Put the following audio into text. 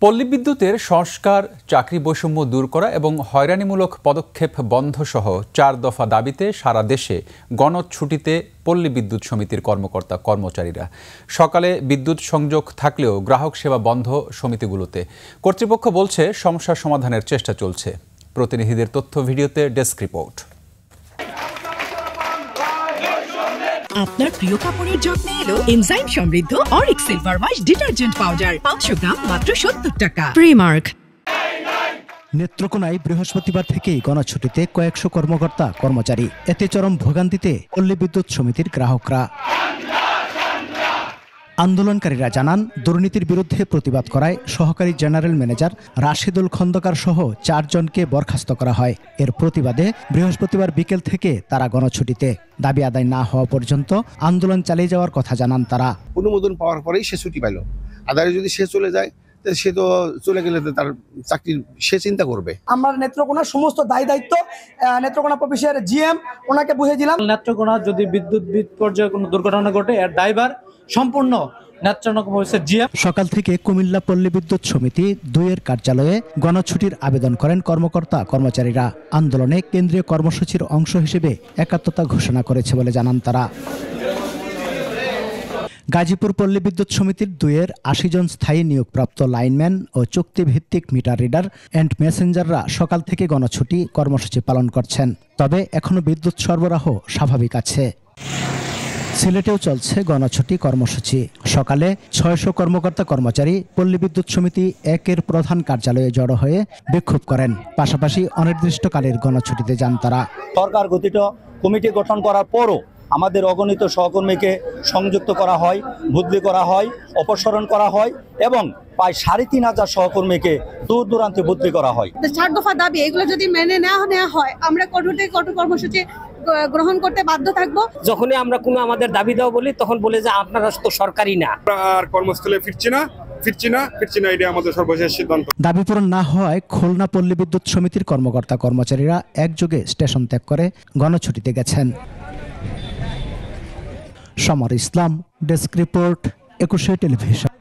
পল্লী বিদ্যুতের সংস্কার, চাকরি বৈষম্য দূর করা এবং হয়রানিমূলক পদক্ষেপ বন্ধ সহ 4 দফা দাবিতে সারা দেশে গণছুটিতে পল্লী বিদ্যুৎ সমিতির কর্মকর্তা কর্মচারীরা। সকালে বিদ্যুৎ সংযোগ থাকলেও গ্রাহক সেবা বন্ধ সমিতিগুলোতে। কর্তৃপক্ষ বলছে সমস্যা সমাধানের চেষ্টা চলছে। প্রতিনিধিদের তথ্য ভিডিওতে ডেস্ক রিপোর্ট। আপনার প্রিয় কাপড়ের যত্নে এলো এনজাইম সমৃদ্ধ Arik silver wash detergent powder 500 গ্রাম মাত্র 70 টাকা। প্রিমার্ক। নেত্রকোনায় বৃহস্পতিবার থেকেই গণছুটিতে কয়েকশো কর্মকর্তা কর্মচারী। এতে চরম ভোগান্তিতে পল্লী বিদ্যুৎ সমিতির গ্রাহকরা। আন্দোলনকারীরা জানান, দুর্নীতির বিরুদ্ধে প্রতিবাদ করায় সহকারী জেনারেল ম্যানেজার রাশেদুল খন্দকার সহ 4 জনকে বরখাস্ত করা হয়। এর প্রতিবাদে বৃহস্পতিবার বিকেল থেকে তারা গণছুটিতে। দাবি আদায় না হওয়া পর্যন্ত আন্দোলন চালিয়ে যাওয়ার কথা জানান তারা। অনুমোদন পাওয়ার পরেই সে ছুটি পাইল, আদারে যদি সে চলে যায় সে তো চলে গেলে তার চাকরির সে চিন্তা করবে। আমরা নেত্রকোনার সমস্ত দায় দায়িত্ব নেত্রকোনা প্রভিন্সের জিএম ওনাকে বুঝিয়ে দিলাম। নেত্রকোনা যদি বিদ্যুৎ পর্যায়ে কোনো দুর্ঘটনা ঘটে এর দায়ভার সম্পূর্ণ নেত্রকোনা প্রভিন্সের জিএম। সকাল থেকে কুমিল্লা পল্লী বিদ্যুৎ সমিতি 2-এর কার্যালয়ে গণছুটির আবেদন করেন কর্মকর্তা কর্মচারীরা। আন্দোলনে কেন্দ্রীয় কর্মসূচির অংশ হিসেবে একাত্মতা ঘোষণা করেছে বলে জানান তারা। গাজীপুর পল্লী বিদ্যুৎ সমিতির 2-এর 80 জন স্থায়ী নিয়োগপ্রাপ্ত লাইনম্যান ও চুক্তিভিত্তিক মিটার রিডার অ্যান্ড মেসেঞ্জাররা সকাল থেকে গণছুটি কর্মসূচি পালন করছেন। তবে এখনো বিদ্যুৎ সরবরাহ স্বাভাবিক আছে। সিলেটেও চলছে গণছুটি কর্মসূচি। সকালে 600 কর্মকর্তা কর্মচারী পল্লী বিদ্যুৎ সমিতি 1-এর প্রধান কার্যালয়ে জড়ো হয়ে বিক্ষোভ করেন। পাশাপাশি অনির্দিষ্টকালের গণছুটিতে যান তারা। সরকার গঠিত কমিটি গঠন করার পরও আমাদের অগণিত সহকর্মীকে সংযুক্ত করা হয়, বদলি করা হয়, অপসারণ করা হয় এবং প্রায় 3,500 সহকর্মীকে দূর দূরান্তে বদলি করা হয়। 4 দফা দাবি এগুলো যদি মেনে নেওয়া হয় আমরা কঠোর থেকে কঠোর কর্মসূচি গ্রহণ করতে বাধ্য থাকবো। যখনই আমরা কোনো আমাদের দাবি দাও বলি তখন বলে যে আপনারা তো সরকারি না, আর কর্মস্থলে ফিরছি না এটা আমাদের সর্বশেষ সিদ্ধান্ত। দাবি পূরণ না হওয়ায় খুলনা পল্লী বিদ্যুৎ সমিতির কর্মকর্তা কর্মচারীরা একযোগে স্টেশন ত্যাগ করে গণছুটিতে গেছেন। সমর ইসলাম, ডেস্ক রিপোর্ট, 21 টেলিভিশন।